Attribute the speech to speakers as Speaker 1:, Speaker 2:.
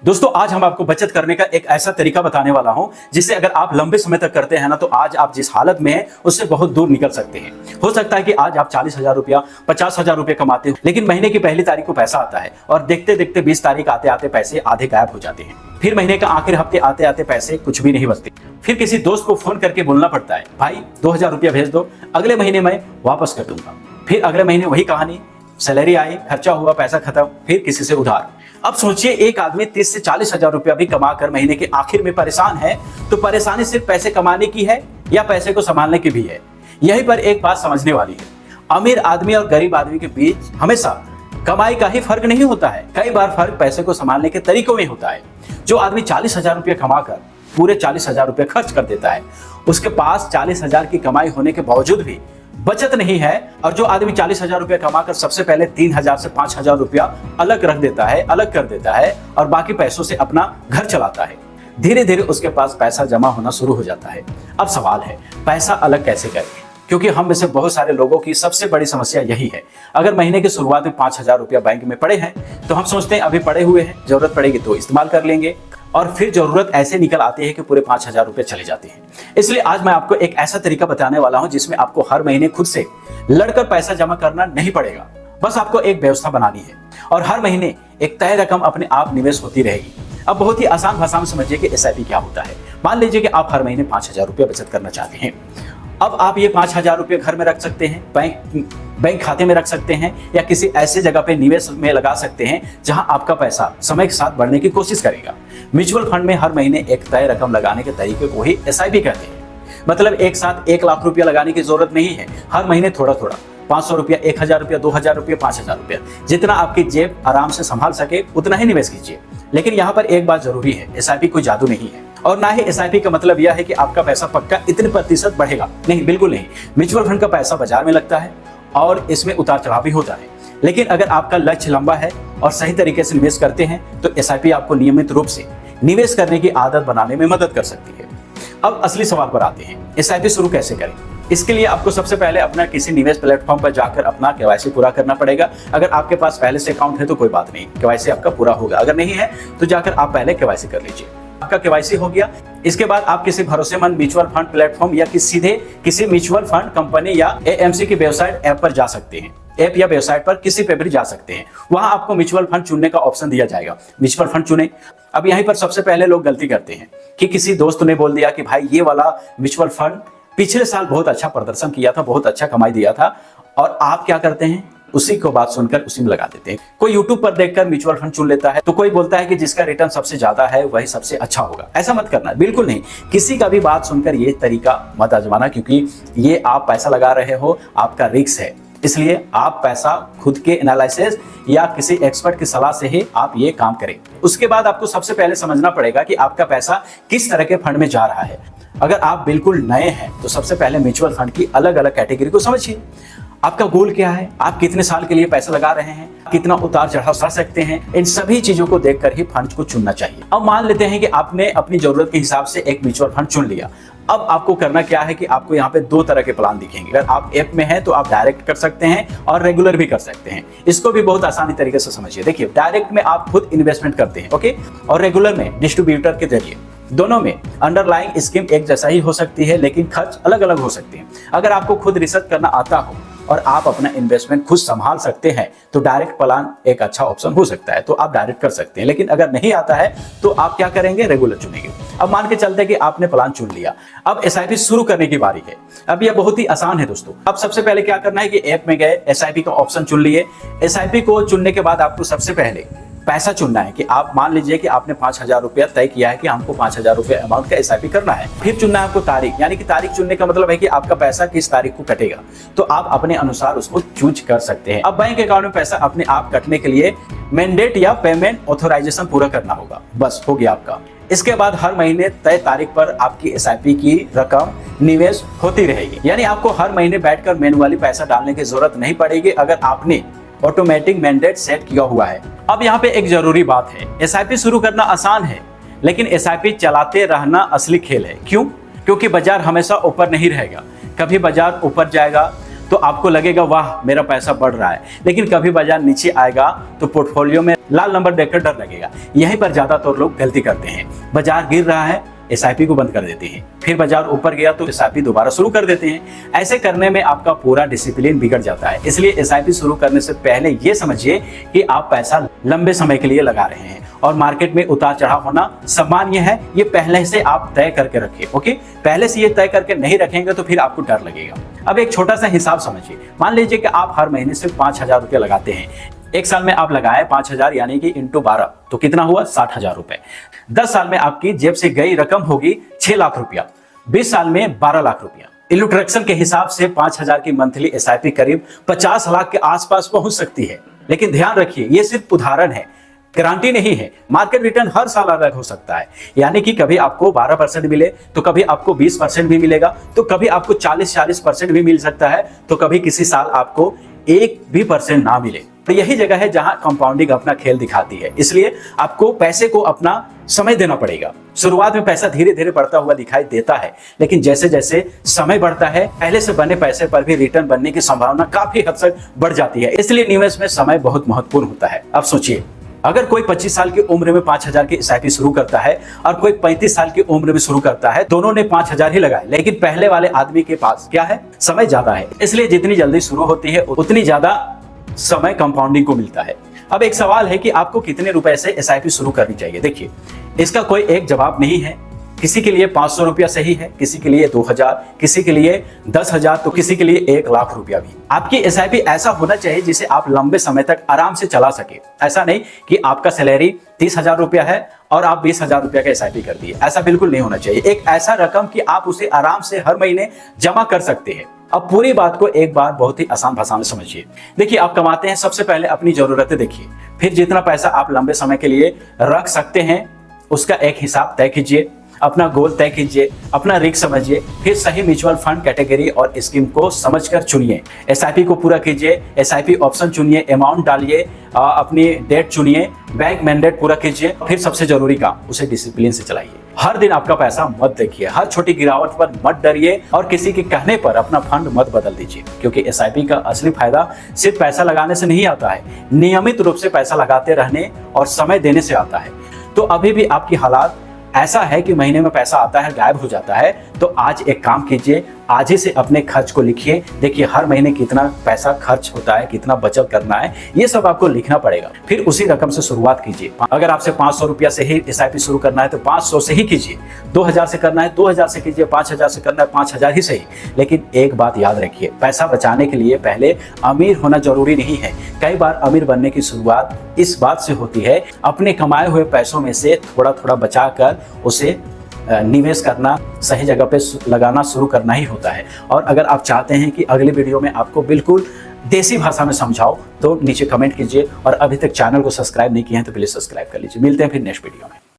Speaker 1: दोस्तों आज हम आपको बचत करने का एक ऐसा तरीका बताने वाला हूं जिससे अगर आप लंबे समय तक करते हैं ना तो आज आप जिस हालत में हैं उससे बहुत दूर निकल सकते हैं। हो सकता है कि आज आप 40,000 रुपया 50,000 रुपये कमाते हो, लेकिन महीने की पहली तारीख को पैसा आता है और देखते देखते 20 तारीख आते आते पैसे आधे गायब हो जाते हैं। फिर महीने का आखिर हफ्ते आते आते पैसे कुछ भी नहीं बचते। फिर किसी दोस्त को फोन करके बोलना पड़ता है, भाई 2,000 रुपया भेज दो, अगले महीने मैं वापस कर दूंगा। फिर अगले महीने वही कहानी, सैलरी आई, खर्चा हुआ, पैसा खत्म, फिर किसी से उधार। अब सोचिए एक आदमी 30 से 40,000 रुपया भी कमाकर महीने के आखिर में परेशान है, तो परेशानी सिर्फ पैसे कमाने की है या पैसे को संभालने की भी है। यहीं पर एक बात समझने वाली है, अमीर आदमी और गरीब आदमी के बीच हमेशा कमाई का ही फर्क नहीं होता है, कई बार फर्क पैसे को संभालने के तरीकों में होता है। जो आदमी 40,000 रुपया कमाकर पूरे 40,000 रुपये खर्च कर देता है, उसके पास 40,000 की कमाई होने के बावजूद भी बचत नहीं है। और जो आदमी 40,000 रुपया कमाकर सबसे पहले 3,000 से 5,000 रुपया अलग रख देता है, अलग कर देता है और बाकी पैसों से अपना घर चलाता है, धीरे धीरे उसके पास पैसा जमा होना शुरू हो जाता है। अब सवाल है, पैसा अलग कैसे करें? क्योंकि हम में से बहुत सारे लोगों की सबसे बड़ी समस्या यही है। अगर महीने की शुरुआत में 5,000 रुपया बैंक में पड़े हैं तो हम सोचते हैं अभी पड़े हुए हैं, जरूरत पड़ेगी तो इस्तेमाल कर लेंगे, और फिर जरूरत ऐसे निकल आती है कि पूरे 5,000 रुपये चले जाते हैं। इसलिए आज मैं आपको एक ऐसा तरीका बताने वाला हूं जिसमें आपको हर महीने खुद से लड़कर पैसा जमा करना नहीं पड़ेगा। बस आपको एक व्यवस्था बनानी है और हर महीने एक तय रकम अपने आप निवेश होती रहेगी। अब बहुत ही आसान भाषा में समझिए कि एसआईपी क्या होता है। मान लीजिए कि आप हर महीने 5,000 रुपया बचत करना चाहते हैं। अब आप ये 5,000 रुपये घर में रख सकते हैं, बैंक खाते में रख सकते हैं, या किसी ऐसी जगह पे निवेश में लगा सकते हैं जहां आपका पैसा समय के साथ बढ़ने की कोशिश करेगा। म्यूचुअल फंड में हर महीने एक तय रकम लगाने के तरीके को ही एसआईपी कहते हैं। मतलब एक साथ 1 लाख रुपया लगाने की जरूरत नहीं है, हर महीने थोड़ा थोड़ा 500 रुपया, 1,000 रुपया, 2,000 रुपया, 5,000 रुपया, जितना आपकी जेब आराम से संभाल सके उतना ही निवेश कीजिए। लेकिन यहाँ पर एक बात जरूरी है, एसआईपी कोई जादू नहीं है और ना ही एसआईपी का मतलब यह है कि आपका पैसा पक्का इतने प्रतिशत बढ़ेगा। नहीं, बिल्कुल नहीं। म्यूचुअल फंड का पैसा बाजार में लगता है और इसमें उतार चढ़ाव भी होता है, लेकिन अगर आपका लक्ष्य लंबा है और सही तरीके से निवेश करते हैं तो एसआईपी आपको नियमित रूप से निवेश करने की आदत बनाने में मदद कर सकती है। अब असली सवाल पर आते हैं, एसआईपी शुरू कैसे करें? इसके लिए आपको सबसे पहले अपना किसी निवेश प्लेटफॉर्म पर जाकर अपना केवाईसी पूरा करना पड़ेगा। अगर आपके पास पहले से अकाउंट है तो कोई बात नहीं, केवाईसी आपका पूरा होगा। अगर नहीं है तो जाकर आप पहले केवाईसी कर लीजिए। आपका केवाईसी हो गया, इसके बाद आप किसी भरोसेमंद म्यूचुअल फंड प्लेटफॉर्म या सीधे किसी म्यूचुअल फंड कंपनी या एएमसी की वेबसाइट ऐप पर जा सकते हैं। ऐप या वेबसाइट पर किसी पे भी जा सकते हैं, वहां आपको म्यूचुअल फंड चुनने का ऑप्शन दिया जाएगा। म्यूचुअल फंड चुने। अब यहीं पर सबसे पहले लोग गलती करते हैं कि किसी दोस्त ने बोल दिया कि भाई ये वाला म्यूचुअल फंड पिछले साल बहुत अच्छा प्रदर्शन किया था, बहुत अच्छा कमाई दिया था, और आप क्या करते हैं, उसी को बात सुनकर उसी में लगा देते हैं। कोई यूट्यूब पर देखकर म्यूचुअल फंड चुन लेता है तो कोई बोलता है कि जिसका रिटर्न सबसे ज्यादा है वही सबसे अच्छा होगा। ऐसा मत करना, बिल्कुल नहीं। किसी का भी बात सुनकर ये तरीका मत आजमाना, क्योंकि ये आप पैसा लगा रहे हो, आपका रिस्क है। इसलिए आप पैसा खुद के एनालिसिस या किसी एक्सपर्ट की सलाह से ही आप ये काम करें। उसके बाद आपको सबसे पहले समझना पड़ेगा कि आपका पैसा किस तरह के फंड में जा रहा है। अगर आप बिल्कुल नए हैं तो सबसे पहले म्यूचुअल फंड की अलग अलग कैटेगरी को समझिए। आपका गोल क्या है, आप कितने साल के लिए पैसा लगा रहे हैं, कितना उतार चढ़ाव सह सकते हैं, इन सभी चीजों को देखकर ही फंड को चुनना चाहिए। अब मान लेते हैं कि आपने अपनी जरूरत के हिसाब से एक म्यूचुअल फंड चुन लिया। अब आपको करना क्या है कि आपको यहाँ पे 2 तरह के प्लान दिखेंगे। अगर आप ऐप में हैं तो आप डायरेक्ट कर सकते हैं और रेगुलर भी कर सकते हैं। इसको भी बहुत आसानी तरीके से समझिए। देखिए, डायरेक्ट में आप खुद इन्वेस्टमेंट करते हैं, ओके, और रेगुलर में डिस्ट्रीब्यूटर के जरिए। दोनों में अंडरलाइंग स्कीम एक जैसा ही हो सकती है, लेकिन खर्च अलग अलग हो सकते हैं। अगर आपको खुद रिसर्च करना आता हो और आप अपना इन्वेस्टमेंट खुद संभाल सकते हैं तो डायरेक्ट प्लान एक अच्छा ऑप्शन हो सकता है, तो आप डायरेक्ट कर सकते हैं। लेकिन अगर नहीं आता है तो आप क्या करेंगे, रेगुलर चुनेंगे। अब मान के चलते हैं कि आपने प्लान चुन लिया, अब एसआईपी शुरू करने की बारी है। अब यह बहुत ही आसान है दोस्तों। अब सबसे पहले क्या करना है कि ऐप में गए, एसआईपी का ऑप्शन चुन लिए। एसआईपी को चुनने के बाद आपको सबसे पहले पैसा चुनना है कि आप मान लीजिए कि आपने 5,000 रुपया तय किया है कि हमको 5,000 रुपया अमाउंट का एसआईपी करना है। फिर चुनना है आपको तारीख, यानी कि तारीख चुनने का मतलब है कि आपका पैसा किस तारीख को कटेगा, तो आप अपने अनुसार उसको चूज कर सकते हैं। अब बैंक अकाउंट में पैसा अपने आप कटने के लिए मैंडेट या पेमेंट ऑथराइजेशन पूरा करना होगा, बस हो गया आपका। इसके बाद हर महीने तय तारीख पर आपकी एसआईपी की रकम निवेश होती रहेगी, यानी आपको हर महीने बैठकर मैन्युअली पैसा डालने की जरूरत नहीं पड़ेगी अगर आपने ऑटोमेटिक मैंडेट सेट किया हुआ है। अब यहाँ पे एक जरूरी बात है, एसआईपी शुरू करना आसान है, लेकिन एसआईपी चलाते रहना असली खेल है। क्यों? क्योंकि बाजार हमेशा ऊपर नहीं रहेगा, कभी बाजार ऊपर जाएगा तो आपको लगेगा वाह मेरा पैसा बढ़ रहा है, लेकिन कभी बाजार नीचे आएगा तो पोर्टफोलियो में लाल नंबर देखकर डर लगेगा। यहीं पर ज्यादातर लोग गलती करते हैं। बाजार गिर रहा है, एसआईपी को बंद कर देते हैं, फिर बाजार ऊपर गया तो एसआईपी दोबारा शुरू कर देते हैं। ऐसे करने में आपका पूरा डिसिप्लिन बिगड़ जाता है। इसलिए एसआईपी शुरू करने से पहले ये समझिए कि आप पैसा लंबे समय के लिए लगा रहे हैं और मार्केट में उतार चढ़ाव होना सामान्य है, ये पहले से आप तय करके रखिए। ओके, पहले से ये तय करके नहीं रखेंगे तो फिर आपको डर लगेगा। अब एक छोटा सा हिसाब समझिए। मान लीजिए कि आप हर महीने सिर्फ 5,000 रुपये लगाते हैं। एक साल में आप लगाए 5,000 यानी कि इंटू 12 तो कितना हुआ 60,000 रुपए। 10 साल में आपकी जेब से गई रकम होगी 6 लाख रुपया, 20 साल में 12 लाख रुपया। इलस्ट्रेशन के हिसाब से 5,000 की मंथली एसआईपी करीब 50 लाख के आसपास पहुंच सकती है। लेकिन ध्यान रखिए, ये सिर्फ उदाहरण है, गारंटी नहीं है। मार्केट रिटर्न हर साल अलग हो सकता है, यानी कि कभी आपको 12% मिले तो कभी आपको 20% भी मिलेगा, तो कभी आपको 40% भी मिल सकता है, तो कभी किसी साल आपको 1 भी % ना मिले। तो यही जगह है जहां कंपाउंडिंग अपना खेल दिखाती है। इसलिए आपको पैसे को अपना समय देना पड़ेगा। शुरुआत में पैसा धीरे धीरे बढ़ता हुआ दिखाई देता है, लेकिन जैसे जैसे समय बढ़ता है पहले से बने पैसे पर भी रिटर्न बनने की संभावना काफी हद तक बढ़ जाती है। इसलिए निवेश में समय बहुत महत्वपूर्ण होता है। अब सोचिए, अगर कोई 25 साल की उम्र में 5,000 की एसआईपी शुरू करता है और कोई 35 साल की उम्र में शुरू करता है, दोनों ने 5,000 ही लगाए, लेकिन पहले वाले आदमी के पास क्या है, समय ज्यादा है। इसलिए जितनी जल्दी शुरू होती है उतनी ज्यादा समय कंपाउंडिंग को मिलता है। अब एक सवाल है कि आपको कितने रुपए से एसआईपी शुरू करनी चाहिए। देखिए, इसका कोई एक जवाब नहीं है। किसी के लिए 500 रुपया सही है, किसी के लिए 2,000, किसी के लिए 10,000, तो किसी के लिए 1 लाख रुपया भी। आपकी एसआईपी ऐसा होना चाहिए जिसे आप लंबे समय तक आराम से चला सके। ऐसा नहीं कि आपका सैलरी 30,000 रुपया है और आप 20,000 रुपया का एसआईपी कर दिए, ऐसा बिल्कुल नहीं होना चाहिए। एक ऐसा रकम कि आप उसे आराम से हर महीने जमा कर सकते हैं। अब पूरी बात को एक बार बहुत ही आसान भाषा में समझिए। देखिए, आप कमाते हैं, सबसे पहले अपनी जरूरतें देखिए, फिर जितना पैसा आप लंबे समय के लिए रख सकते हैं उसका एक हिसाब तय कीजिए, अपना गोल तय कीजिए, अपना रिस्क समझिए, फिर सही म्यूचुअल फंड कैटेगरी और स्कीम को समझकर चुनिए। एसआईपी को पूरा कीजिए, एसआईपी ऑप्शन चुनिए, अमाउंट डालिए, अपनी डेट चुनिए, बैंक मैंडेट पूरा कीजिए, फिर सबसे जरूरी काम उसे डिसिप्लिन से चलाइए। हर दिन आपका पैसा मत देखिए, हर छोटी गिरावट पर मत डरिए और किसी के कहने पर अपना फंड मत बदल दीजिए, क्योंकि एसआईपी का असली फायदा सिर्फ पैसा लगाने से नहीं आता है, नियमित रूप से पैसा लगाते रहने और समय देने से आता है। तो अभी भी आपकी हालात ऐसा है कि महीने में पैसा आता है गायब हो जाता है, तो आज एक काम कीजिए, आज ही से अपने खर्च को लिखिए। देखिए, हर महीने कितना पैसा खर्च होता है, कितना बचत करना है, ये सब आपको लिखना पड़ेगा। फिर उसी रकम से शुरुआत कीजिए। अगर आपसे 500 रुपया से ही एसआईपी शुरू करना है तो 500 से ही कीजिए, 2,000 से करना है 2,000 से कीजिए, 5,000 से करना है 5,000 ही सही। लेकिन एक बात याद रखिए, पैसा बचाने के लिए पहले अमीर होना जरूरी नहीं है। कई बार अमीर बनने की शुरुआत इस बात से होती है, अपने कमाए हुए पैसों में से थोड़ा थोड़ा बचाकर उसे निवेश करना, सही जगह पे लगाना शुरू करना ही होता है। और अगर आप चाहते हैं कि अगली वीडियो में आपको बिल्कुल देसी भाषा में समझाओ तो नीचे कमेंट कीजिए, और अभी तक चैनल को सब्सक्राइब नहीं किए हैं तो प्लीज सब्सक्राइब कर लीजिए। मिलते हैं फिर नेक्स्ट वीडियो में।